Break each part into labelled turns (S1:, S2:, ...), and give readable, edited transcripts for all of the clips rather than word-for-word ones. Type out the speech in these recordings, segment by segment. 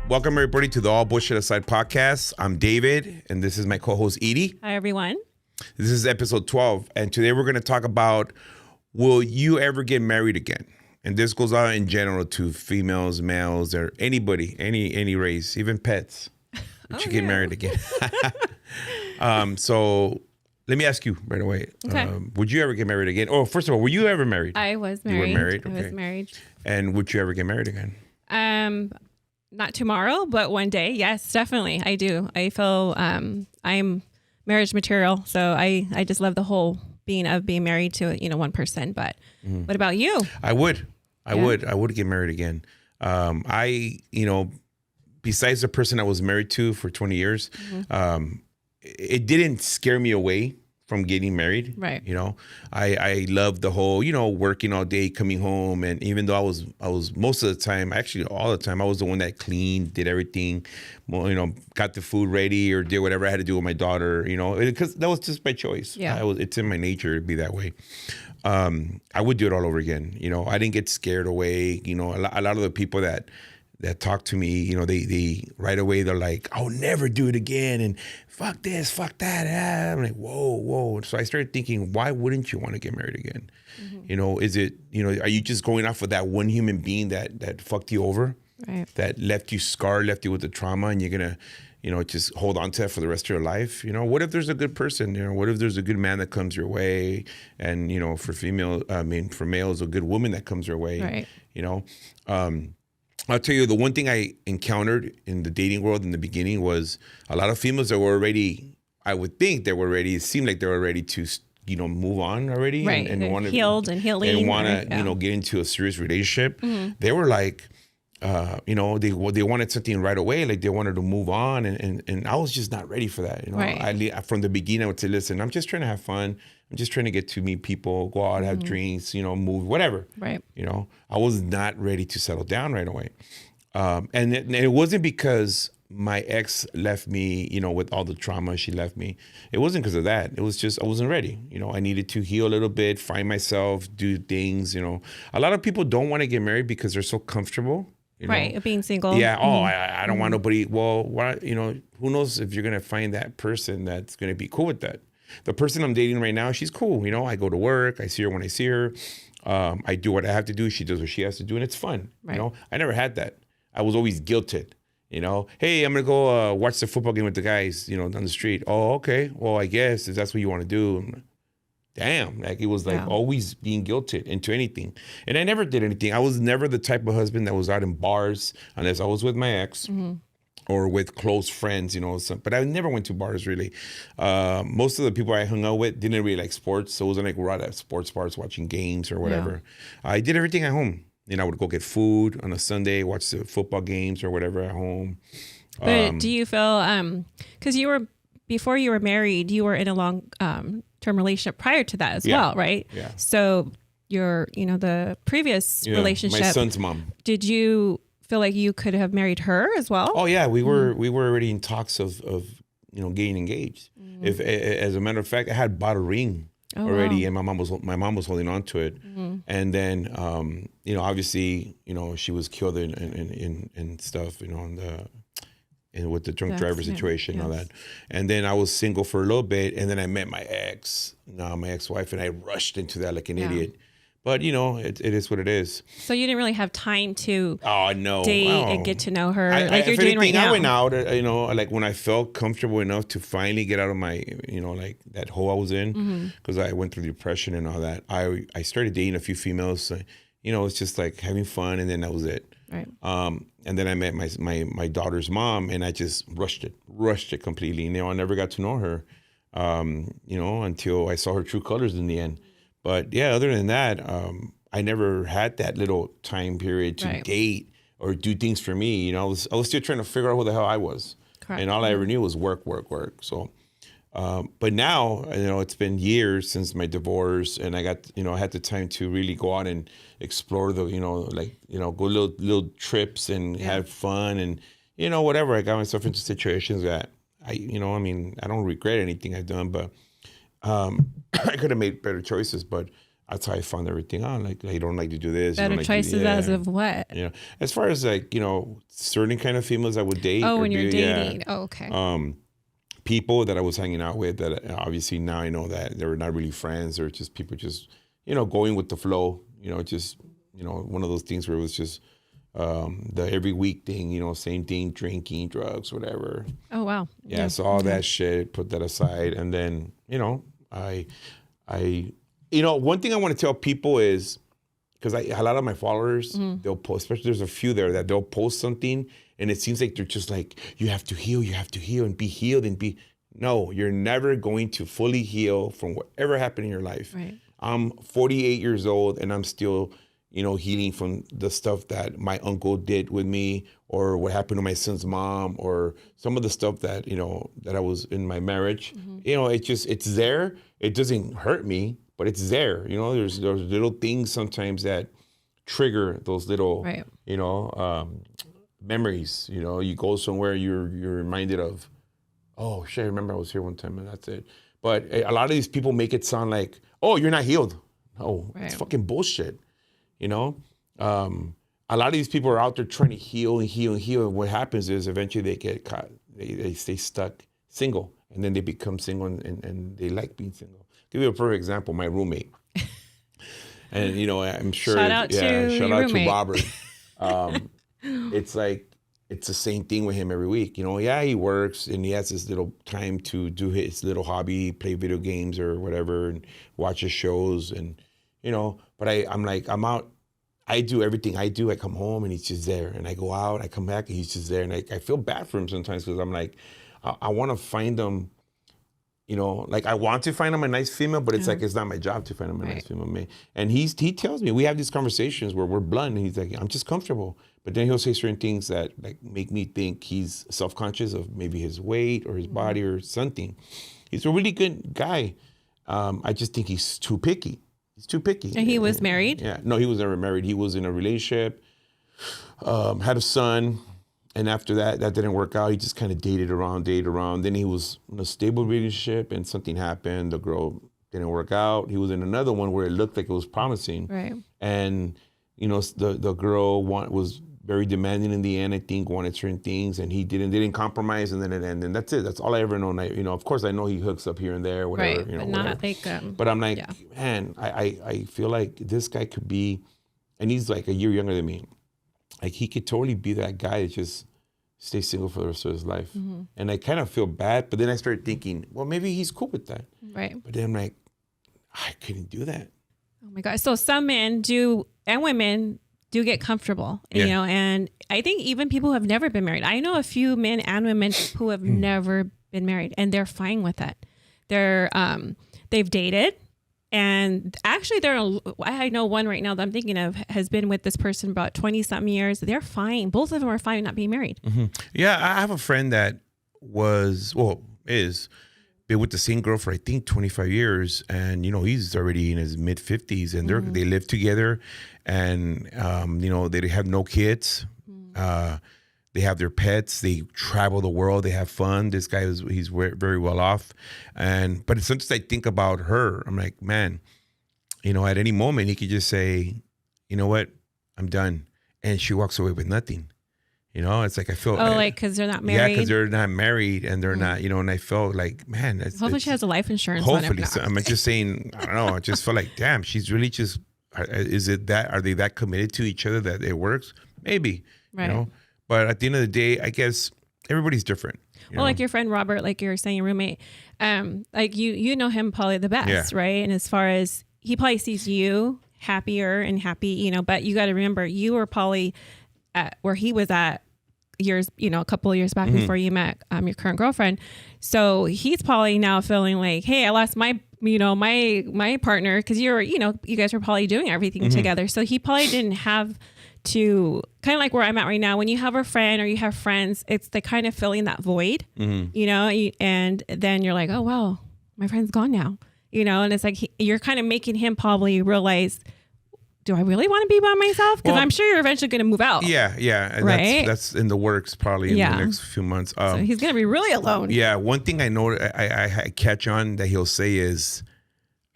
S1: Welcome, everybody, to the All Bullshit Aside podcast. I'm David, and this is my co-host, Edie.
S2: Hi, everyone.
S1: This is episode 12, and today we're going to talk about, will you ever get married again? And this goes out in general to females, males, or anybody, any race, even pets. Would you get married again? So let me ask you right away.
S2: Okay.
S1: Would you ever get married again? Oh, first of all, were you ever married?
S2: I was married.
S1: You were married? Okay.
S2: I was married.
S1: And would you ever get married again?
S2: Not tomorrow, but one day. Yes, definitely. I do. I feel I'm marriage material. So I just love the whole being married to, one person. But what about you?
S1: I would get married again. Besides the person I was married to for 20 years, it didn't scare me away from getting married.
S2: Right.
S1: I loved the whole, working all day, coming home. And even though I was most of the time, actually all the time, I was the one that cleaned, did everything, got the food ready or did whatever I had to do with my daughter, because that was just my choice.
S2: Yeah.
S1: It's in my nature to be that way. I would do it all over again. I didn't get scared away. A lot of the people that talk to me, they right away, they're like, I'll never do it again. And fuck this, fuck that. I'm like, whoa. So I started thinking, why wouldn't you want to get married again? Is it, are you just going off of that one human being that fucked you over?
S2: Right.
S1: That left you scarred, left you with the trauma, and you're going to, just hold on to that for the rest of your life? What if there's a good person? What if there's a good man that comes your way? And, for males, a good woman that comes your way,
S2: right.
S1: I'll tell you, the one thing I encountered in the dating world in the beginning was a lot of females that were already, I would think they were ready, it seemed like they were ready to, move on already.
S2: Right.
S1: And want to
S2: healed and healing.
S1: And want to, get into a serious relationship. They were like, they wanted something right away. Like they wanted to move on. And I was just not ready for that.
S2: Right.
S1: From the beginning, I would say, listen, I'm just trying to have fun. I'm just trying to get to meet people, go out, have drinks, move, whatever.
S2: Right.
S1: I was not ready to settle down right away. And it wasn't because my ex left me, with all the trauma she left me. It wasn't because of that. It was just, I wasn't ready. I needed to heal a little bit, find myself, do things, A lot of people don't want to get married because they're so comfortable.
S2: Right, being single.
S1: Yeah. Oh, I don't want nobody. Well, why? Who knows if you're gonna find that person that's gonna be cool with that. The person I'm dating right now, she's cool. I go to work. I see her when I see her. I do what I have to do. She does what she has to do, and it's fun.
S2: Right.
S1: I never had that. I was always guilted. Hey, I'm gonna go watch the football game with the guys. Down the street. Oh, okay. Well, I guess if that's what you want to do. Damn, like it was like always being guilted into anything. And I never did anything. I was never the type of husband that was out in bars unless I was with my ex or with close friends, but I never went to bars really. Most of the people I hung out with didn't really like sports. So it wasn't like we're out at sports bars watching games or whatever. Yeah. I did everything at home. I would go get food on a Sunday, watch the football games or whatever at home.
S2: But do you feel, because before you were married, you were in a long term relationship prior to that as well, right?
S1: Yeah.
S2: So your, the previous relationship. My
S1: son's mom.
S2: Did you feel like you could have married her as well?
S1: Oh yeah, we were already in talks of getting engaged. If as a matter of fact, I had bought a ring already, and my mom was holding on to it, and then obviously she was killed in stuff, and with the drunk driver situation and all that. And then I was single for a little bit, and then I met my ex-wife, and I rushed into that like an idiot. But, it is what it is.
S2: So you didn't really have time to
S1: date
S2: and get to know her
S1: like
S2: you're doing right now.
S1: I went out, like when I felt comfortable enough to finally get out of my, like that hole I was in, because I went through depression and all that. I started dating a few females. It's just like having fun, and then that was it.
S2: Right.
S1: And then I met my daughter's mom, and I just rushed it completely. And I never got to know her, until I saw her true colors in the end. But yeah, other than that, I never had that little time period to date or do things for me. I was still trying to figure out who the hell I was. Correct. And all I ever knew was work. So, but now, it's been years since my divorce, and I got, I had the time to really go out and explore the, go little trips and have fun and, whatever. I got myself into situations that I don't regret anything I've done, but I could have made better choices. But that's how I found everything out. Like, you don't like to do this. You
S2: Better
S1: don't like
S2: choices as of what?
S1: You know, as far as like, you know, certain kind of females I would date.
S2: Oh, when you're dating. Oh, okay.
S1: People that I was hanging out with that obviously now I know that they were not really friends. They're just people just, you know, going with the flow, you know, just, you know, one of those things where it was just the every week thing, you know, same thing, drinking, drugs, whatever.
S2: Oh, wow.
S1: Yeah. So all that shit, put that aside. And then, you know, you know, one thing I want to tell people is, because a lot of my followers, they'll post, especially there's a few there that they'll post something and it seems like they're just like, you have to heal and be healed and be. No, you're never going to fully heal from whatever happened in your life.
S2: Right.
S1: I'm 48 years old and I'm still, you know, healing from the stuff that my uncle did with me or what happened to my son's mom or some of the stuff that, you know, that I was in my marriage. You know, it's there. It doesn't hurt me, but it's there. You know, there's little things sometimes that trigger those little, you know, memories. You know, you go somewhere, you're reminded of, oh shit, I remember I was here one time and that's it. But a lot of these people make it sound like, oh, you're not healed. No, it's fucking bullshit. You know, a lot of these people are out there trying to heal and heal and heal. And what happens is eventually they get caught. They stay stuck single and then they become single and they like being single. Give you a perfect example, my roommate. And, you know, I'm sure.
S2: Shout out to
S1: Robert. It's like, it's the same thing with him every week. You know, yeah, he works and he has this little time to do his little hobby, play video games or whatever and watch his shows and, you know, but I'm like, I'm out. I do everything I do. I come home and he's just there. And I go out, I come back and he's just there. And I feel bad for him sometimes because I'm like, I want to find him, you know, like I want to find him a nice female, but it's like, it's not my job to find him a nice female. And he tells me, we have these conversations where we're blunt and he's like, I'm just comfortable. But then he'll say certain things that like make me think he's self-conscious of maybe his weight or his body or something. He's a really good guy. I just think he's too picky. He's too picky.
S2: And he was married?
S1: Yeah. No, he was never married. He was in a relationship, had a son. And after that didn't work out. He just kind of dated around. Then he was in a stable relationship and something happened. The girl didn't work out. He was in another one where it looked like it was promising.
S2: Right.
S1: And, you know, the girl was very demanding in the end, I think, wanted certain things, and they didn't compromise, and then it ended. And that's it. That's all I ever know. And you know, of course, I know he hooks up here and there, whatever.
S2: Right,
S1: you know,
S2: but not
S1: whatever.
S2: like.
S1: But I'm like, man, I feel like this guy could be, and he's like a year younger than me. Like he could totally be that guy that just stay single for the rest of his life. And I kind of feel bad, but then I started thinking, well, maybe he's cool with that.
S2: Right.
S1: But then I'm like, I couldn't do that.
S2: Oh my God. So some men do, and women do get comfortable, you know, and I think even people who have never been married. I know a few men and women who have never been married and they're fine with that. They've dated. And actually, I know one right now that I'm thinking of has been with this person about 20 something years. They're fine. Both of them are fine not being married.
S1: Yeah, I have a friend that is been with the same girl for I think 25 years, and you know he's already in his mid 50s, and they live together, and you know they have no kids. They have their pets. They travel the world. They have fun. This guy he's very well off, but sometimes I think about her. I'm like, man, you know, at any moment he could just say, you know what, I'm done, and she walks away with nothing. You know, it's like I feel
S2: like because they're not married.
S1: Yeah, because they're not married and they're not, you know. And I felt like, man,
S2: hopefully she has a life insurance.
S1: Hopefully, so I'm just saying, I don't know. I just felt like, damn, she's really just. Is it that? Are they that committed to each other that it works? Maybe,
S2: right.
S1: You know. But at the end of the day, I guess everybody's different.
S2: Well, like your friend Robert, like you were saying, your roommate, like you know him probably the best, right? And as far as he probably sees you happier and happy, you know, but you got to remember you were probably at where he was at years, you know, a couple of years back before you met your current girlfriend. So he's probably now feeling like, hey, I lost my partner because you guys were probably doing everything together. So he probably didn't have to kind of like where I'm at right now. When you have a friend or you have friends, it's the kind of filling that void, you know, and then you're like, oh, well, my friend's gone now, you know, and it's like you're kind of making him probably realize, do I really want to be by myself? Because I'm sure you're eventually going to move out.
S1: Yeah.
S2: Right?
S1: That's in the works probably in the next few months.
S2: So he's going to be really alone.
S1: Yeah. One thing I know I catch on that he'll say is,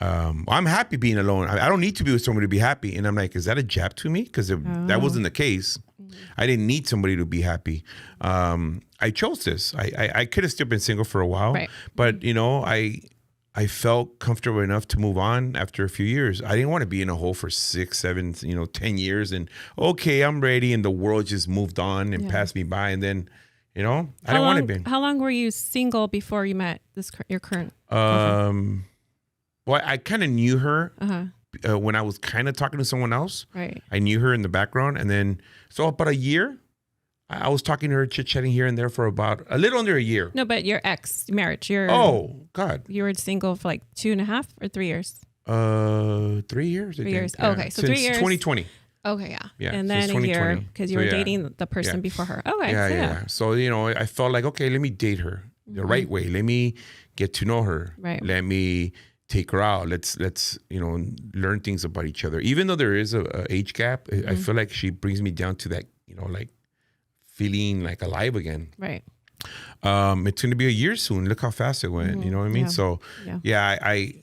S1: I'm happy being alone. I don't need to be with somebody to be happy. And I'm like, is that a jab to me? Because if that wasn't the case, I didn't need somebody to be happy. I chose this. I could have still been single for a while,
S2: Right.
S1: but I felt comfortable enough to move on after a few years. I didn't want to be in a hole for 6, 7, 10 years and okay, I'm ready. And the world just moved on and passed me by. And then, I didn't want to be.
S2: How long were you single before you met your current girlfriend?
S1: Well, I kind of knew her when I was kind of talking to someone else.
S2: Right.
S1: I knew her in the background. And then, so about a year, I was talking to her, chit-chatting here and there for about a little under a year.
S2: No, but your marriage,
S1: oh, God.
S2: You were single for like 2.5 or 3 years?
S1: 3 years.
S2: 3 years.
S1: Yeah.
S2: Okay. So
S1: Since
S2: 3 years.
S1: 2020.
S2: Okay. Yeah.
S1: Yeah,
S2: And
S1: since
S2: then a year
S1: 2020.
S2: because you were dating the person before her. Okay.
S1: Yeah. So, I felt like, okay, let me date her the right way. Let me get to know her.
S2: Right.
S1: Let me take her out. Let's learn things about each other. Even though there is a age gap, I feel like she brings me down to that, like feeling like alive again.
S2: Right.
S1: It's going to be a year soon. Look how fast it went. You know what I mean?
S2: Yeah.
S1: So I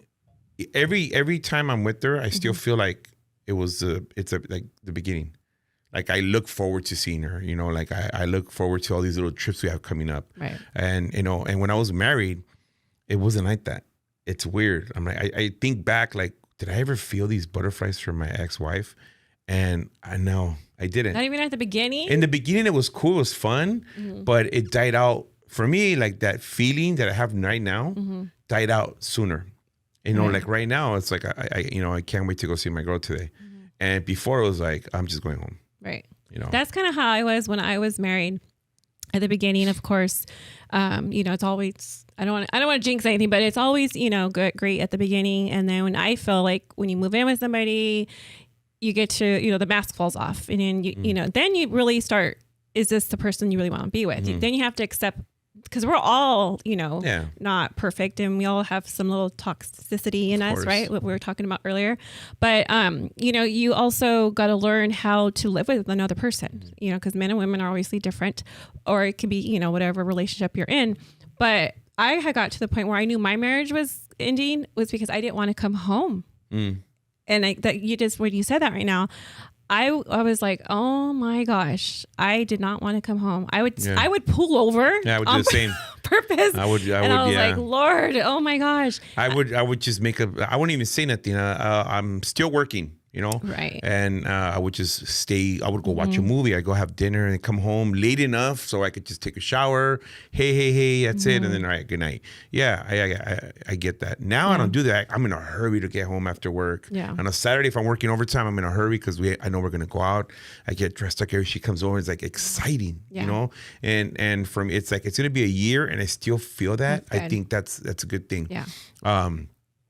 S1: every time I'm with her, I still feel like it's like the beginning. Like I look forward to seeing her, like I look forward to all these little trips we have coming up.
S2: Right.
S1: And, and when I was married, it wasn't like that. It's weird. I'm like, I think back, like, did I ever feel these butterflies from my ex-wife? And I know I didn't.
S2: Not even at the beginning?
S1: In the beginning, it was cool. It was fun, but it died out. For me, like that feeling that I have right now died out sooner. Like right now, it's like, I can't wait to go see my girl today. And before it was like, I'm just going home.
S2: Right. That's kind of how I was when I was married. At the beginning, of course, it's always, I don't want to jinx anything, but it's always, great at the beginning. And then when I feel like when you move in with somebody, you get to, the mask falls off and then, then you really start, is this the person you really want to be with? Then you have to accept, because we're all, not perfect and we all have some little toxicity in us, right? What we were talking about earlier. But, you also got to learn how to live with another person, because men and women are obviously different, or it could be, whatever relationship you're in. But I had got to the point where I knew my marriage was ending was because I didn't want to come home. And when you said that right now, I was like, oh my gosh, I did not want to come home. I would pull over.
S1: Yeah, I would do the same.
S2: Purpose. I was like, Lord, oh my gosh.
S1: I would just I wouldn't even say nothing. I'm still working.
S2: Right.
S1: And I would just stay. I would go watch a movie. I'd go have dinner and come home late enough so I could just take a shower. Hey, that's it. And then, all right, good night. Yeah, I get that. Now I don't do that. I'm in a hurry to get home after work.
S2: Yeah.
S1: On a Saturday, if I'm working overtime, I'm in a hurry because I know we're going to go out. I get dressed up. She comes over. It's like exciting, And for me, it's like, it's going to be a year and I still feel that. I think that's a good thing.
S2: Yeah.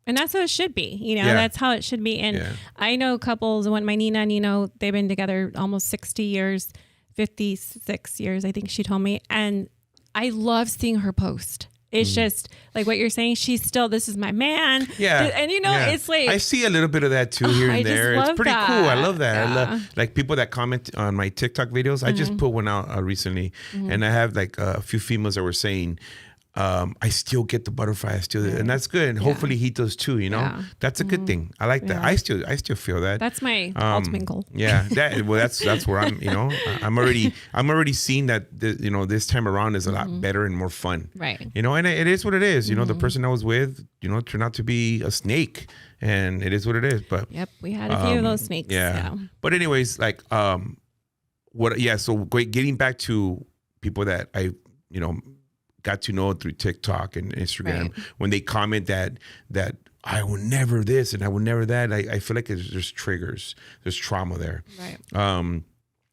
S2: And that's how it should be, that's how it should be. And I know couples, when my Nina, they've been together almost 60 years, 56 years, I think she told me. And I love seeing her post. It's just like what you're saying. She's still, this is my man.
S1: Yeah.
S2: And it's like,
S1: I see a little bit of that too here and there. It's pretty cool. I love that.
S2: Yeah.
S1: I love like people that comment on my TikTok videos. I just put one out recently and I have like a few females that were saying, I still get the butterfly. And that's good. And hopefully he does too, That's a good thing. I like that. I still feel that.
S2: That's my ultimate goal.
S1: Yeah. That's where I'm, I'm already seeing that, this time around is a lot better and more fun.
S2: Right.
S1: And it is what it is. The person I was with, turned out to be a snake and it is what it is. But
S2: yep, we had a few of those snakes.
S1: Yeah. But anyways, like, so getting back to people that I, got to know through TikTok and Instagram, when they comment that I will never this and I will never that, I feel like there's triggers, there's trauma there.
S2: Right.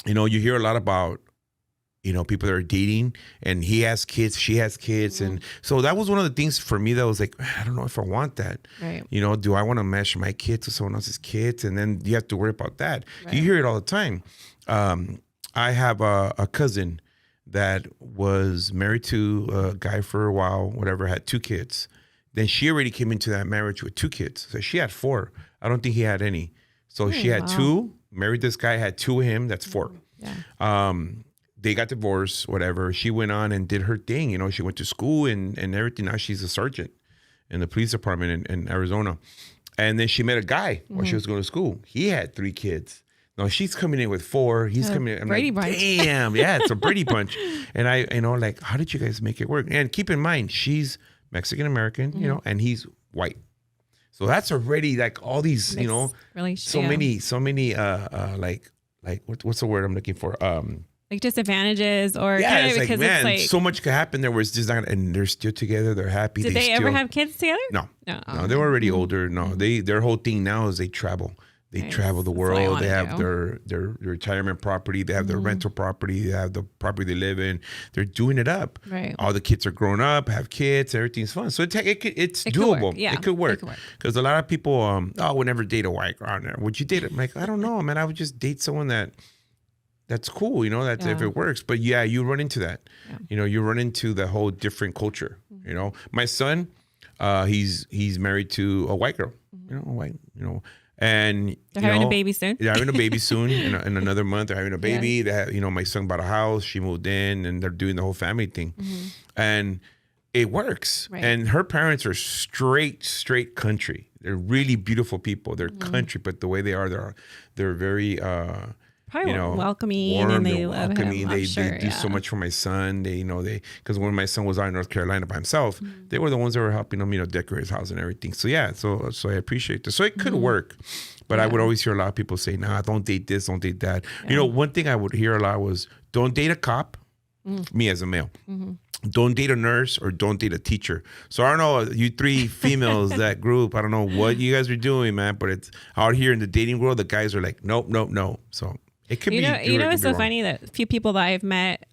S1: You hear a lot about, people that are dating and he has kids, she has kids. And so that was one of the things for me that was like, I don't know if I want that.
S2: Right.
S1: Do I want to mesh my kids with someone else's kids? And then you have to worry about that.
S2: Right.
S1: You hear it all the time. I have a cousin that was married to a guy for a while, whatever, had 2 kids. Then she already came into that marriage with 2 kids. So she had 4. I don't think he had any. So she had 2, married this guy, had 2 of him. That's 4.
S2: Yeah.
S1: They got divorced, whatever. She went on and did her thing. She went to school and everything. Now she's a sergeant in the police department in Arizona. And then she met a guy while she was going to school. He had 3 kids. No, she's coming in with 4. He's coming in. I'm
S2: Brady
S1: like,
S2: bunch.
S1: damn, yeah, it's a Brady bunch. And I, like, how did you guys make it work? And keep in mind, she's Mexican American, and he's white. So that's already like all these, so many, like what's the word I'm looking for?
S2: Like disadvantages or
S1: yeah,
S2: kind
S1: it's
S2: of
S1: like,
S2: because
S1: man,
S2: it's like,
S1: so much could happen there where it's just not, and they're still together. They're happy.
S2: did they ever have kids together?
S1: No,
S2: No,
S1: they were already older. No, their whole thing now is they travel. They travel the world. They have their retirement property. They have their rental property. They have the property they live in. They're doing it up.
S2: Right.
S1: All the kids are grown up, have kids. Everything's fun. So it's doable.
S2: Yeah,
S1: it could work. Because a lot of people, would never date a white girl. Would you date it? I'm like, I don't know, man. I would just date someone that's cool. That's if it works. But yeah, you run into that. Yeah. You run into the whole different culture. My son, he's married to a white girl. And
S2: they're having a baby soon.
S1: They're having a baby soon. In another month, they're having a baby. They have, my son bought a house. She moved in, and they're doing the whole family thing, and it works. Right. And her parents are straight country. They're really beautiful people. They're country, but the way they are, they're very
S2: welcoming,
S1: warm,
S2: and they love him.
S1: They do so much for my son. They because when my son was out in North Carolina by himself, they were the ones that were helping him, decorate his house and everything. So yeah, so I appreciate this. So it could work, but I would always hear a lot of people say, "Nah, don't date this, don't date that." Yeah. One thing I would hear a lot was, "Don't date a cop." Me as a male. Don't date a nurse or don't date a teacher. So I don't know, you 3 females, that group, I don't know what you guys are doing, man, but it's out here in the dating world, the guys are like, nope. So it could be.
S2: It's so funny that a few people that I've met,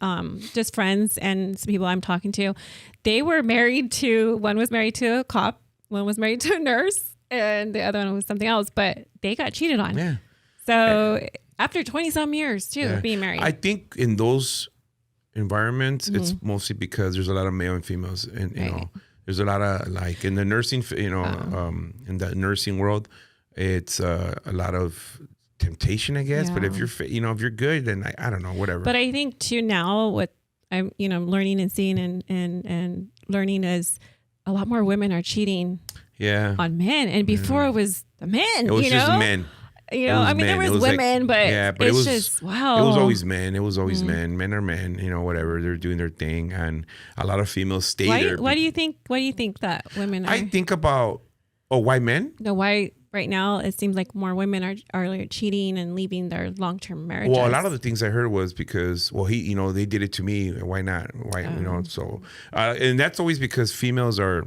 S2: just friends and some people I'm talking to, they were married to, one was married to a cop, one was married to a nurse, and the other one was something else, but they got cheated on.
S1: Yeah.
S2: So after 20-some years too, of being married.
S1: I think in those environments, it's mostly because there's a lot of male and females, and there's a lot of, like, in the nursing, in the nursing world, it's a lot of temptation, I guess. But if you're if you're good, then I don't know, whatever.
S2: But I think too, now what I'm learning and seeing and learning is a lot more women are cheating on men, and before it was the men.
S1: It was just men.
S2: There was women, like, but it was just, wow.
S1: It was always men. It was always men. Men are men, whatever. They're doing their thing. And a lot of females stay there.
S2: Why do you think that women are?
S1: I think about, why men?
S2: No, why right now it seems like more women are cheating and leaving their long-term marriages.
S1: Well, a lot of the things I heard was because, they did it to me. Why not? Why, so, and that's always because females are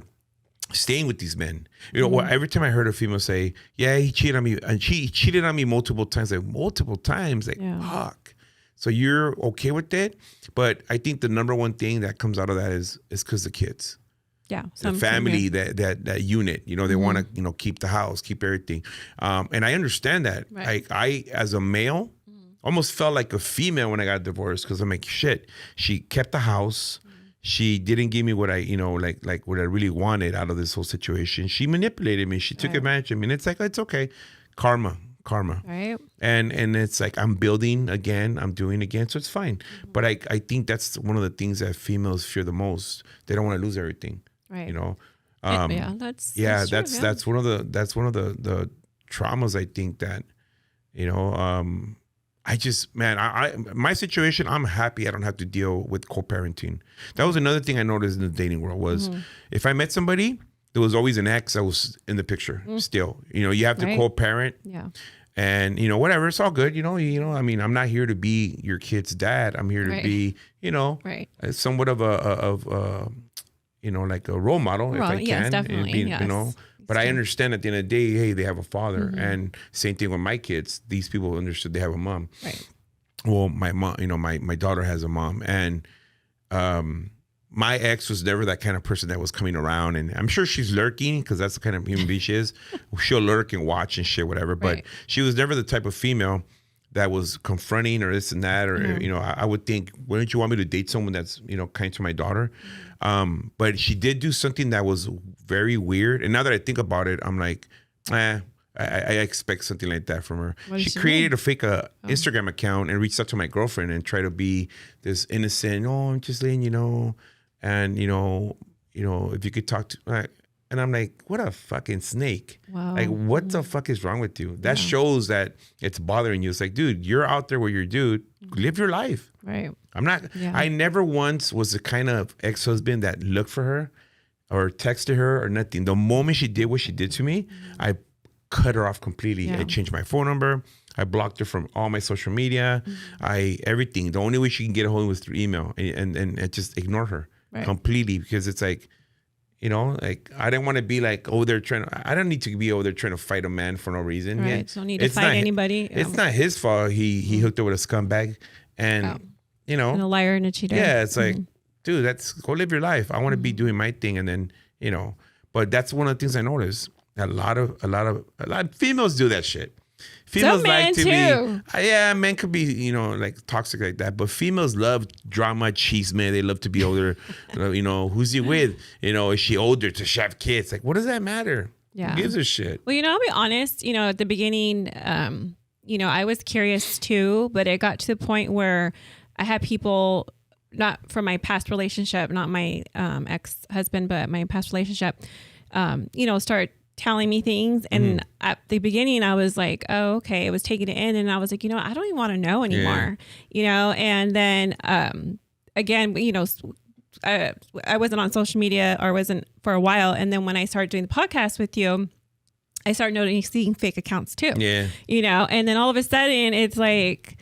S1: staying with these men. Every time I heard a female say, yeah, he cheated on me, and he cheated on me multiple times, fuck. So you're okay with that? But I think the number one thing that comes out of that is because the kids.
S2: Yeah.
S1: The family, that unit, they want to, keep the house, keep everything. And I understand that. Right. I, as a male, almost felt like a female when I got divorced, because I'm like, shit, she kept the house. She didn't give me what I, like what I really wanted out of this whole situation. She manipulated me. She took advantage of me. And it's like, it's okay. Karma.
S2: Right.
S1: And it's like, I'm building again. I'm doing again. So it's fine. But I think that's one of the things that females fear the most. they don't want to lose everything.
S2: Right.
S1: That's one of the traumas, I think, that, I just, man, my situation, I'm happy I don't have to deal with co-parenting. That was another thing I noticed in the dating world was if I met somebody, there was always an ex that was in the picture still. You have to co-parent.
S2: Yeah.
S1: And, whatever, it's all good. I mean, I'm not here to be your kid's dad. I'm here to be, somewhat of like a role model if I can.
S2: Yes, definitely.
S1: But I understand at the end of the day, hey, they have a father. And same thing with my kids. These people understood they have a mom.
S2: Right.
S1: Well, my mom, my daughter has a mom. And my ex was never that kind of person that was coming around. And I'm sure she's lurking because that's the kind of human being she is. She'll lurk and watch and shit, whatever. But she was never the type of female that was confronting or this and that. Or, I would think, wouldn't you want me to date someone that's, kind to my daughter? But she did do something that was very weird. And now that I think about it, I'm like, I expect something like that from her. She created a fake Instagram account and reached out to my girlfriend and tried to be this innocent, I'm just letting you know. And, if you could talk to, And I'm like, what a fucking snake.
S2: Wow.
S1: Like, what the fuck is wrong with you? That shows that it's bothering you. It's like, dude, you're out there with your dude. Live your life.
S2: Right.
S1: I'm not, I never once was the kind of ex-husband that looked for her or texted her or nothing. The moment she did what she did to me, I cut her off completely. I changed my phone number. I blocked her from all my social media. Everything. The only way she can get a hold of me was through email, and I just ignore her completely, because it's like, you know, like, I didn't want to be like over there I don't need to be over there trying to fight a man for no reason.
S2: Right.
S1: Yeah.
S2: Don't need to fight anybody.
S1: It's not his fault. He hooked her with a scumbag, and you know,
S2: and a liar and a cheater.
S1: Yeah, it's like, dude, go live your life. I want to be doing my thing, and then, you know, but that's one of the things I noticed. A lot of females do that shit. Females
S2: Some men
S1: like to
S2: too.
S1: be, men could be, you know, like toxic like that, but females love drama, chisme. They love to be older. You know, who's he with? You know, is she older? Does she have kids? Like, what does that matter?
S2: Yeah.
S1: Who gives a shit?
S2: Well, you know, I'll be honest, you know, at the beginning, you know, I was curious too, but it got to the point where I had people, not from my past relationship, not my ex-husband, but my past relationship, you know, start telling me things. And at the beginning I was like, oh, okay. I was taking it in, and I was like, you know, I don't even want to know anymore, you know? And then, again, you know, I wasn't on social media, or wasn't for a while. And then when I started doing the podcast with you, I started noticing fake accounts too, you know? And then all of a sudden it's like,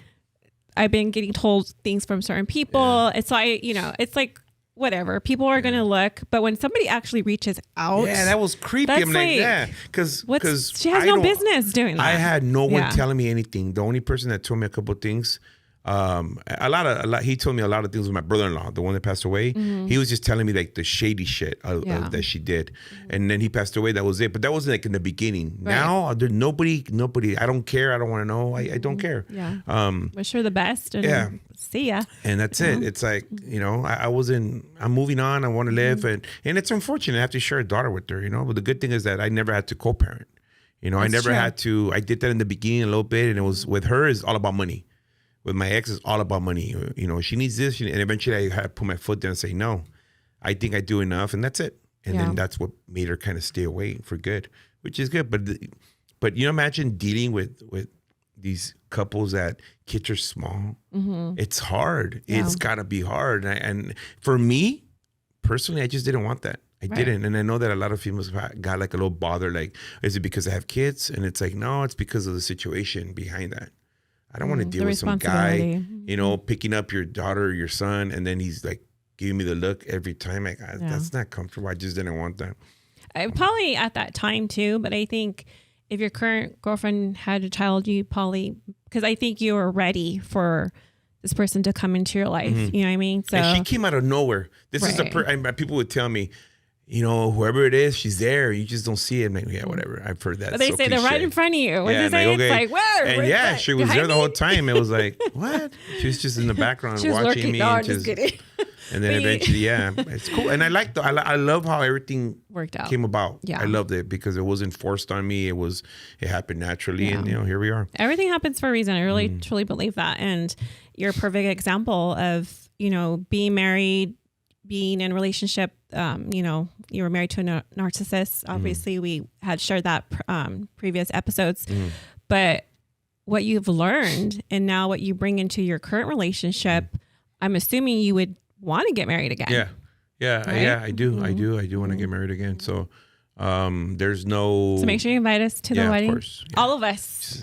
S2: I've been getting told things from certain people. It's like, you know, it's like, whatever, people are going to look, but when somebody actually reaches out,
S1: that was creepy. I'm like, because
S2: she has no business doing that.
S1: I had no one telling me anything. The only person that told me a couple of things, he told me a lot of things with my brother-in-law, the one that passed away. He was just telling me like the shady shit of that she did, and then he passed away. That was it. But that was like in the beginning. Right. Now there's nobody. I don't care. I don't want to know. I don't care.
S2: Wish her the best. And see ya.
S1: And that's it. It's like, you know, I'm moving on. I want to live, and it's unfortunate I have to share a daughter with her. You know, but the good thing is that I never had to co-parent. You know, I never had to. I did that in the beginning a little bit, and it was with her is all about money. With my ex, it's all about money. You know, she needs this, and eventually I had to put my foot down and say, no, I think I do enough, and that's it. And then that's what made her kind of stay away for good, which is good. But you know, imagine dealing with these couples that kids are small. It's hard. Yeah. It's got to be hard. And for me, personally, I just didn't want that. I didn't. And I know that a lot of females got like a little bother, like, is it because I have kids? And it's like, no, it's because of the situation behind that. I don't want to deal with some guy, you know, picking up your daughter or your son, and then he's like giving me the look every time. Like, that's not comfortable. I just didn't want that.
S2: I probably at that time too, but I think if your current girlfriend had a child, you probably, because I think you were ready for this person to come into your life. You know what I mean? So,
S1: and she came out of nowhere. This is people would tell me, you know, whoever it is, she's there. You just don't see it. I'm like, yeah, whatever. I've heard that.
S2: But they say they're right in front of you. What they say?
S1: Like, okay.
S2: It's like, where?
S1: And she was there the whole time. It was like, what? She was just in the background watching me.
S2: No, I'm just kidding.
S1: And then eventually, it's cool. And I love how everything
S2: worked out,
S1: came about.
S2: Yeah.
S1: I loved it because it wasn't forced on me. It happened naturally. And, you know, here we are.
S2: Everything happens for a reason. I really, truly believe that. And you're a perfect example of, you know, being married, being in a relationship. You know, you were married to a narcissist. Obviously, we had shared that previous episodes. But what you've learned and now what you bring into your current relationship, I'm assuming you would want to get married again.
S1: Yeah, I do. I do want to get married again. So there's no.
S2: So make sure you invite us to the wedding.
S1: Of course. Yeah.
S2: All of us.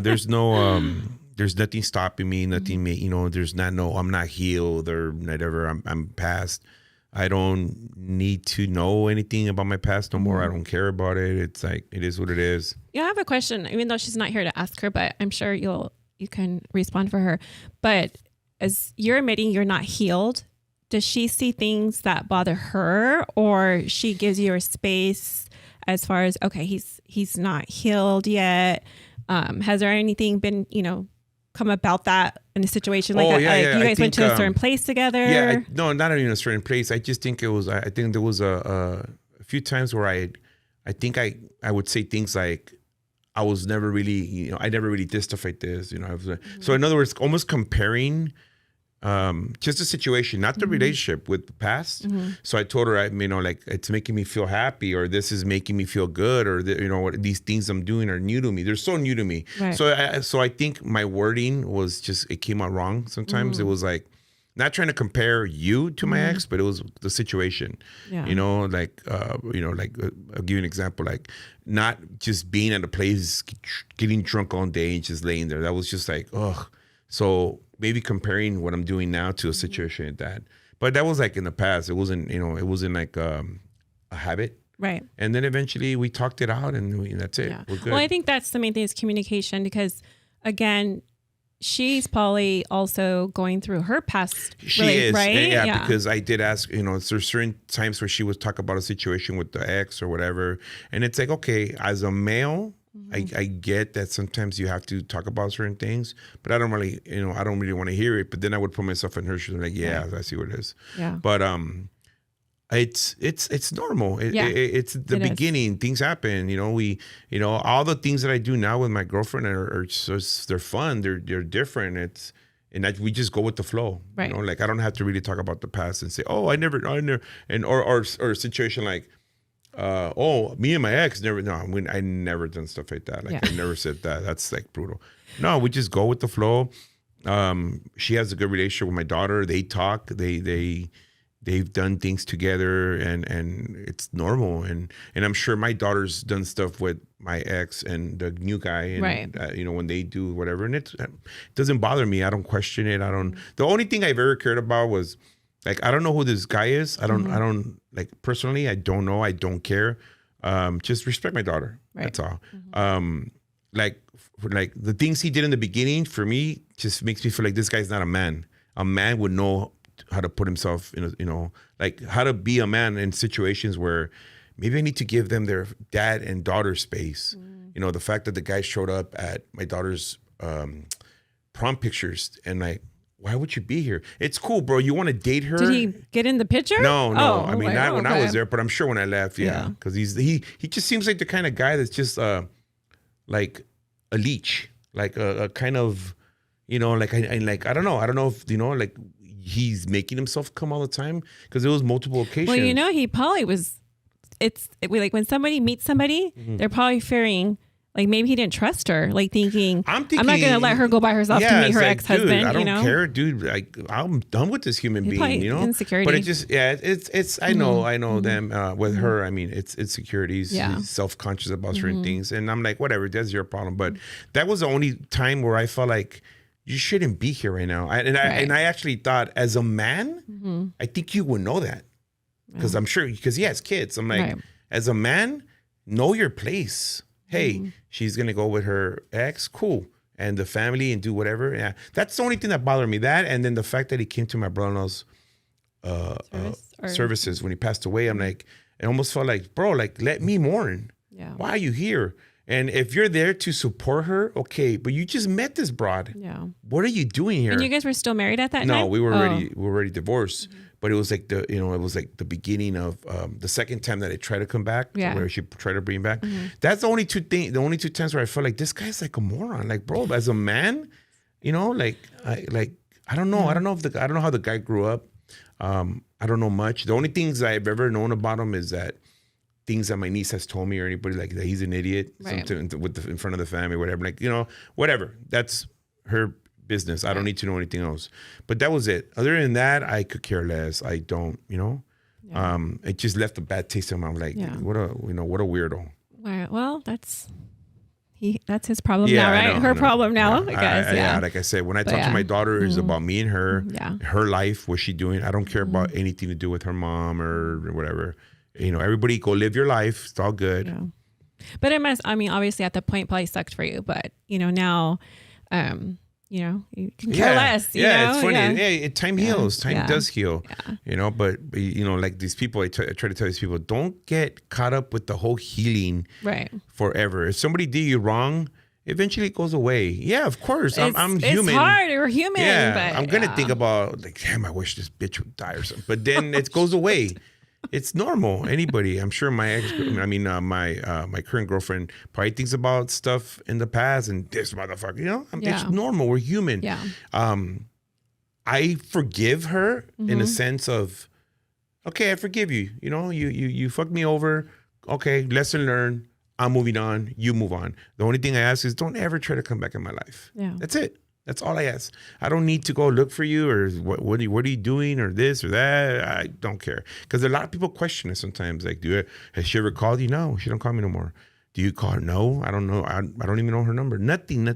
S1: There's no. There's nothing stopping me. Nothing. You know. There's I'm not healed or whatever. I'm past. I don't need to know anything about my past no more. I don't care about it. It's like, it is what it is.
S2: Yeah, I have a question, even though she's not here to ask her, but I'm sure you can respond for her. But as you're admitting you're not healed, does she see things that bother her, or she gives you a space as far as, okay, he's not healed yet? Has there anything been, you know, come about that in a situation like that? You guys went to a certain place together?
S1: No, not even a certain place. I just think I think there was a few times where I think I would say things like, I was never really, you know, I never really did stuff like this, you know. So in other words, almost comparing just a situation, not the relationship with the past. So I told her, like it's making me feel happy, or this is making me feel good, or what these things I'm doing are new to me. They're so new to me.
S2: Right.
S1: So I think my wording was just, it came out wrong. Sometimes it was like, not trying to compare you to my ex, but it was the situation.
S2: Yeah.
S1: I'll give you an example, like not just being at a place, getting drunk all day and just laying there. That was just like, ugh. So maybe comparing what I'm doing now to a situation like that. But that was like in the past. It wasn't, it wasn't like a habit.
S2: Right.
S1: And then eventually we talked it out, and that's it.
S2: Yeah.
S1: We're good.
S2: Well, I think that's the main thing is communication, because again, she's probably also going through her past.
S1: She
S2: really,
S1: is,
S2: right?
S1: yeah, because I did ask, there's certain times where she would talk about a situation with the ex or whatever, and it's like, okay, as a male, I get that sometimes you have to talk about certain things, but I don't really, I don't really want to hear it. But then I would put myself in her shoes, like, yeah, I see what it is.
S2: Yeah.
S1: But it's normal. It's the beginning. Things happen. All the things that I do now with my girlfriend are just, they're fun. They're different. We just go with the flow.
S2: Right.
S1: Like I don't have to really talk about the past and say, oh, I never, and or a situation like, me and my ex never. No, I never done stuff like that. Like I never said that. That's like brutal. No, we just go with the flow. She has a good relationship with my daughter. They talk. They've done things together, and it's normal. And I'm sure my daughter's done stuff with my ex and the new guy, and
S2: right.
S1: when they do whatever, and it doesn't bother me. I don't question it. I don't. The only thing I've ever cared about was, like, I don't know who this guy is. I don't like, personally, I don't know. I don't care. Just respect my daughter. Right. That's all. Like the things he did in the beginning for me just makes me feel like this guy's not a man. A man would know how to put himself in like how to be a man in situations where maybe I need to give them their dad and daughter space. The fact that the guy showed up at my daughter's prom pictures, and like, why would you be here? It's cool, bro. You want to date her?
S2: Did he get in the picture?
S1: No.
S2: Oh,
S1: I mean, not when I was there, but I'm sure when I left,
S2: Yeah.
S1: because he just seems like the kind of guy that's just like a leech, like a kind of, like I don't know if like he's making himself come all the time, because it was multiple occasions.
S2: Well, he probably was. It's like when somebody meets somebody, they're probably fearing. Like maybe he didn't trust her, like thinking, I'm not going to let her go by herself to meet her ex-husband.
S1: Dude, I don't care, dude. Like, I'm done with this human being,
S2: insecurity.
S1: But it just, it's. I know them with her. I mean, it's insecurities. He's self-conscious about certain things, and I'm like, whatever, that's your problem. But that was the only time where I felt like you shouldn't be here right now. I actually thought, as a man, I think you would know that, because I'm sure, because he has kids. I'm like, as a man, know your place. Hey, she's going to go with her ex. Cool. And the family, and do whatever. Yeah. That's the only thing that bothered me. That, and then the fact that he came to my brother-in-law's services when he passed away. I'm like, it almost felt like, bro, like, let me mourn. Yeah. Why are you here? And if you're there to support her, okay, but you just met this broad. Yeah. What are you doing here?
S2: And you guys were still married at that time?
S1: No, we were already divorced. But it was like the beginning of the second time that I tried to come back, where she tried to bring back. That's the only two times where I felt like this guy's like a moron. Like, bro, as a man, I don't know. I don't know how the guy grew up. I don't know much. The only things I've ever known about him is that things that my niece has told me, or anybody, like that he's an idiot, in front of the family, whatever. Like, whatever. That's her business. I don't need to know anything else. But that was it. Other than that, I could care less. I don't, it just left a bad taste in my mouth. Like, what a weirdo.
S2: Well, that's his problem now, right? Her problem now, I guess. Yeah.
S1: Like I said, when I talk to my daughter, it's about me and her, her life, what's she doing. I don't care about anything to do with her mom or whatever. Everybody go live your life. It's all good.
S2: Yeah. But it must, obviously at the point probably sucked for you, but now, you can care less.
S1: It's funny. Yeah, time heals. Time does heal. Yeah. But like these people, I try to tell these people, don't get caught up with the whole healing forever. If somebody did you wrong, eventually it goes away. Yeah, of course. I'm human.
S2: It's hard. We're human.
S1: Yeah,
S2: but
S1: I'm gonna think about, like, damn, I wish this bitch would die or something. But then it goes away. It's normal. Anybody, I'm sure my current girlfriend probably thinks about stuff in the past, and this motherfucker, it's normal. We're human.
S2: Yeah.
S1: I forgive her in
S2: Mm-hmm.
S1: a sense of, okay, I forgive you. You know, you fucked me over. Okay, lesson learned. I'm moving on. You move on. The only thing I ask is don't ever try to come back in my life.
S2: Yeah.
S1: That's it. That's all I ask. I don't need to go look for you or what are you doing or this or that. I don't care. Because a lot of people question it sometimes. Like, has she ever called you? No, she don't call me no more. Do you call her? No, I don't know. I don't even know her number. Nothing.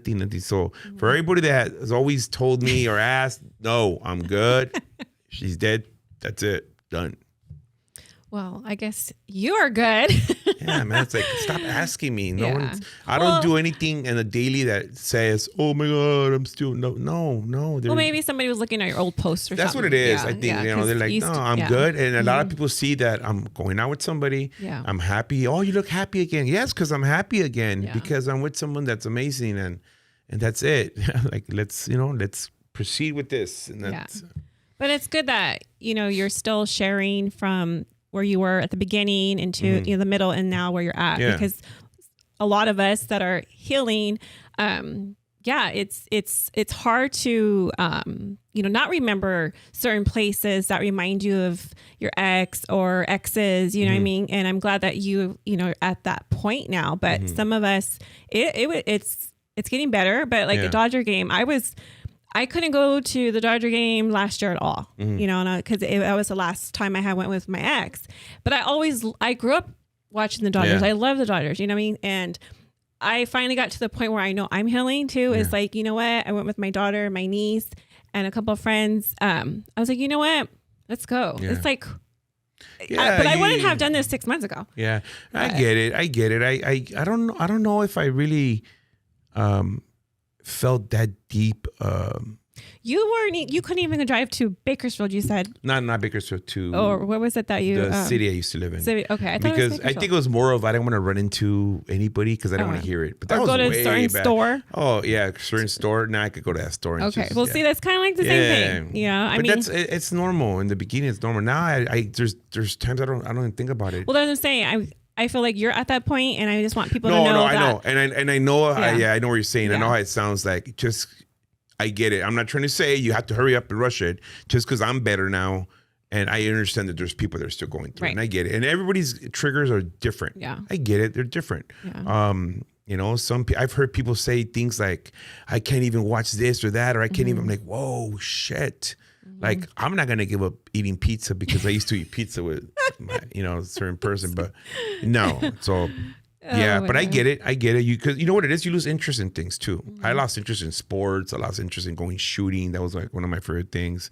S1: So for everybody that has always told me or asked, no, I'm good. She's dead. That's it. Done.
S2: Well, I guess you are good.
S1: Yeah, man. It's like, stop asking me. No
S2: Yeah.
S1: one. I don't do anything in a daily that says, "Oh my God, I'm still no."
S2: Well, maybe somebody was looking at your old posts or
S1: That's
S2: something.
S1: what it is.
S2: Yeah,
S1: I think
S2: yeah,
S1: they're like,
S2: you
S1: "No, I'm good," and a lot of people see that I'm going out with somebody.
S2: Yeah.
S1: I'm happy. Oh, you look happy again. Yes, because I'm happy again
S2: Yeah.
S1: because I'm with someone that's amazing, and that's it. Like let's proceed with this, and that's.
S2: But it's good that you're still sharing from where you were at the beginning into the middle and now where you're at, because a lot of us that are healing, it's hard to not remember certain places that remind you of your ex or exes, you know what I mean? And I'm glad that you're at that point now, but some of us it's getting better, but like the Dodger game, I couldn't go to the Dodger game last year at all, because that was the last time I went with my ex. But I grew up watching the Dodgers. I love the Dodgers, you know what I mean? And I finally got to the point where I know I'm healing too. It's like, you know what? I went with my daughter, my niece, and a couple of friends. I was like, you know what? Let's go. Yeah. It's like, but I wouldn't have done this 6 months ago.
S1: Yeah, I get it. I don't know if I really felt that deep.
S2: You couldn't even drive to Bakersfield, you said.
S1: Not Bakersfield, to
S2: or what was it that you
S1: the city I used to live in.
S2: City, okay,
S1: because I think it was more of I didn't want to run into anybody because I didn't want to hear it. But that
S2: or
S1: was
S2: go to
S1: way
S2: a certain
S1: back.
S2: Store.
S1: Oh yeah, certain store. Now I could go to that store. And
S2: okay, see, that's kind of like the same thing. Yeah, I mean,
S1: it's normal in the beginning. It's normal. Now there's times I don't even think about it.
S2: Well, that's what I'm saying. I feel like you're at that point, and I just want people to know.
S1: No,
S2: that,
S1: I know, and I know. I know what you're saying.
S2: Yeah.
S1: I know how it sounds like. Just I get it. I'm not trying to say you have to hurry up and rush it just because I'm better now, and I understand that there's people that are still going through, and I get it. And everybody's triggers are different.
S2: Yeah,
S1: I get it. They're different.
S2: Yeah.
S1: I've heard people say things like, "I can't even watch this or that," or "I can't even." I'm like, "Whoa, shit." Like, I'm not going to give up eating pizza because I used to eat pizza with a certain person, but no. So, but I get it. Because you know what it is? You lose interest in things too. I lost interest in sports. I lost interest in going shooting. That was like one of my favorite things.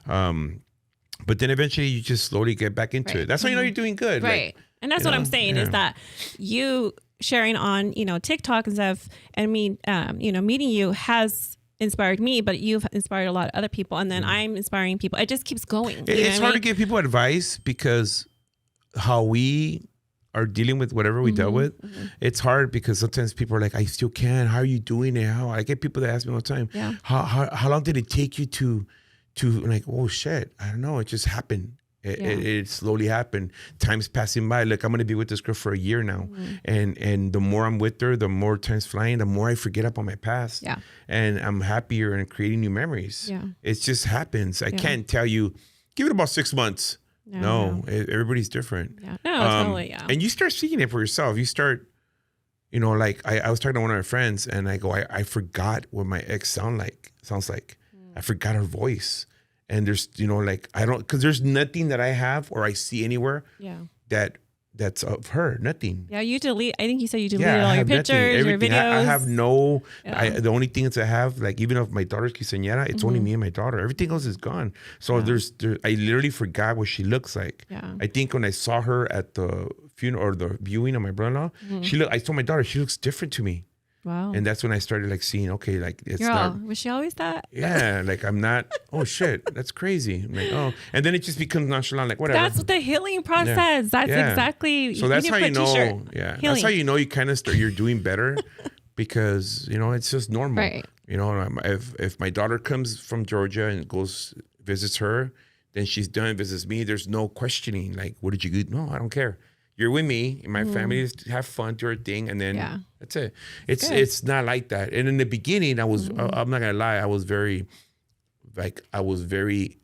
S1: But then eventually you just slowly get back into it. That's how you know you're doing good.
S2: Right.
S1: Like,
S2: and that's what I'm saying is that you sharing on, TikTok and stuff and me, meeting you has inspired me, but you've inspired a lot of other people, and then I'm inspiring people. It just keeps going.
S1: It's hard to give people advice because how we are dealing with whatever we dealt with, it's hard because sometimes people are like, I still can. How are you doing it? How I get people that ask me all the time, how long did it take you to like, oh shit, I don't know. It just happened. It slowly happened. Time's passing by. Look, I'm going to be with this girl for a year now. And the more I'm with her, the more time's flying, the more I forget about my past. Yeah. And I'm happier and creating new memories. Yeah. It just happens. I can't tell you, give it about 6 months. No. Everybody's different.
S2: Yeah. No, totally,
S1: And you start seeing it for yourself. You start, like I was talking to one of my friends and I go, I forgot what my ex sounds like. I forgot her voice. And there's, because there's nothing that I have or I see anywhere that's of her, nothing.
S2: Yeah, I think you said you deleted all your pictures, your videos.
S1: I have no, the only things I have, like even of my daughter's quinceañera, it's only me and my daughter. Everything else is gone. So I literally forgot what she looks like. Yeah. I think when I saw her at the funeral or the viewing of my brother-in-law, I told my daughter, she looks different to me.
S2: Wow.
S1: And that's when I started like seeing, okay, like it's
S2: was she always that?
S1: Yeah, like I'm not, oh shit, that's crazy. I'm like, oh, and then it just becomes nonchalant, like whatever.
S2: That's the healing process. Yeah. That's exactly.
S1: So that's how you know, that's how you know you kind of you're doing better because, it's just normal. Right. If my daughter comes from Georgia and visits her, then she's done, visits me, there's no questioning, like, what did you do? No, I don't care. You're with me and my family is to have fun, do our thing, and then that's it. It's not like that. And in the beginning, I was I'm not gonna lie, I was very, like I was very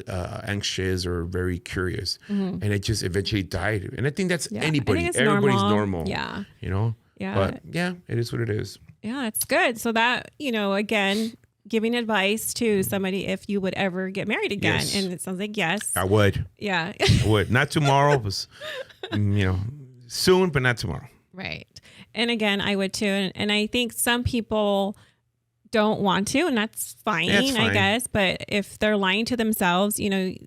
S1: anxious or very curious, and it just eventually died. And I think that's anybody.
S2: I think it's
S1: Everybody's
S2: normal.
S1: normal.
S2: Yeah.
S1: You know.
S2: Yeah.
S1: But yeah, it is what it is.
S2: Yeah, it's good. So that, again, giving advice to somebody if you would ever get married again.
S1: Yes.
S2: And it sounds like yes.
S1: I would.
S2: Yeah.
S1: I would. Not tomorrow, but soon, but not tomorrow.
S2: Right. And again, I would too. And I think some people don't want to, and that's fine, I guess. But if they're lying to themselves,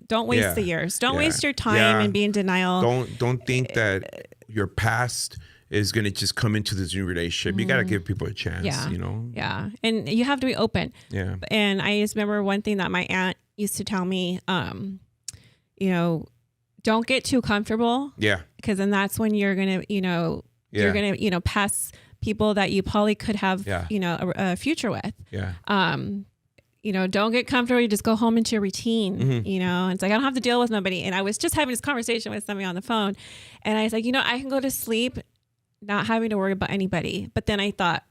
S2: don't waste the years. Don't waste your time and be in denial.
S1: Don't think that your past is going to just come into this new relationship. You got to give people a chance,
S2: Yeah. And you have to be open.
S1: Yeah.
S2: And I just remember one thing that my aunt used to tell me, don't get too comfortable.
S1: Yeah.
S2: Because then that's when you're going to, you're going to, pass people that you probably could have, a future with.
S1: Yeah.
S2: Don't get comfortable. You just go home into your routine, It's like, I don't have to deal with nobody. And I was just having this conversation with somebody on the phone, and I was like, I can go to sleep not having to worry about anybody. But then I thought,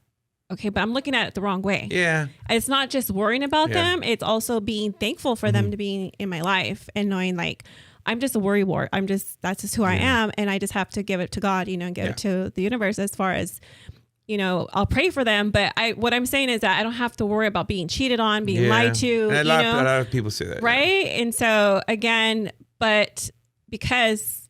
S2: okay, but I'm looking at it the wrong way.
S1: Yeah.
S2: It's not just worrying about them. It's also being thankful for them to be in my life and knowing like, I'm just a worrywart. That's just who I am. And I just have to give it to God, and give it to the universe as far as, I'll pray for them. But what I'm saying is that I don't have to worry about being cheated on, being lied to.
S1: And a lot of people say that.
S2: Right. Yeah. And so again, but because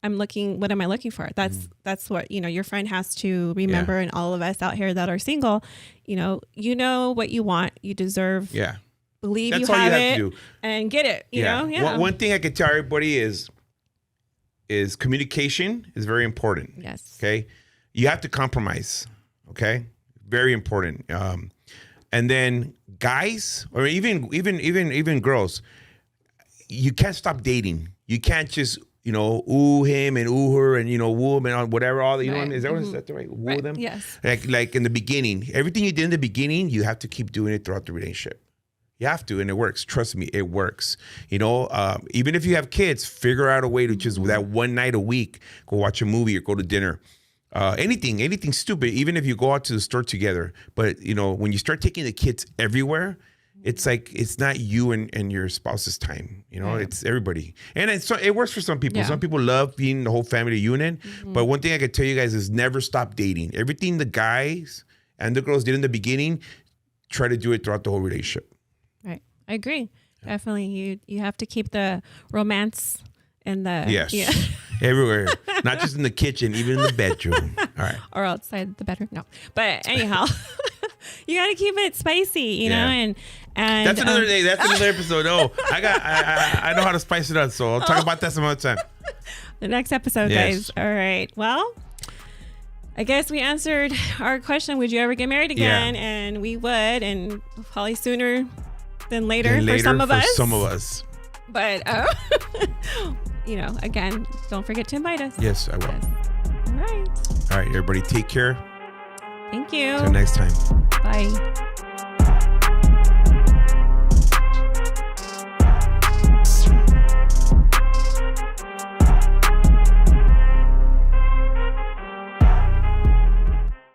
S2: what am I looking for? That's what, your friend has to remember, and all of us out here that are single, what you want, you deserve.
S1: Yeah.
S2: Believe
S1: that's
S2: you
S1: all
S2: have
S1: you
S2: it
S1: have to do.
S2: And get it, you know? Yeah.
S1: One thing I can tell everybody is communication is very important.
S2: Yes.
S1: Okay. You have to compromise. Okay. Very important. And then guys, or even girls, you can't stop dating. You can't just, ooh him and ooh her and, woo him and whatever, all the,
S2: right.
S1: Is that what is that the right? Woo them?
S2: Yes.
S1: Like in the beginning, everything you did in the beginning, you have to keep doing it throughout the relationship. You have to, and it works. Trust me, it works. Even if you have kids, figure out a way to just that one night a week, go watch a movie or go to dinner. Anything stupid, even if you go out to the store together. But, when you start taking the kids everywhere, it's like, it's not you and your spouse's time, it's everybody. And it works for some people.
S2: Yeah.
S1: Some people love being the whole family unit. But one thing I can tell you guys is never stop dating. Everything the guys and the girls did in the beginning, try to do it throughout the whole relationship.
S2: Right. I agree. Yeah. Definitely. You have to keep the romance and the...
S1: Yes. Yeah. Everywhere. Not just in the kitchen, even in the bedroom. All right. Or
S2: outside the bedroom. No. But anyhow, you got to keep it spicy, you know, and
S1: that's another day. That's another episode. Oh, I know how to spice it up. So I'll talk about that some other time.
S2: The next episode, guys. All right. Well, I guess we answered our question. Would you ever get married again? Yeah. And we would, and probably sooner than later, for some of us. But, again, don't forget to invite us.
S1: Yes, I will. Yes.
S2: All right.
S1: All right, everybody, take care.
S2: Thank you.
S1: Until next time.
S2: Bye.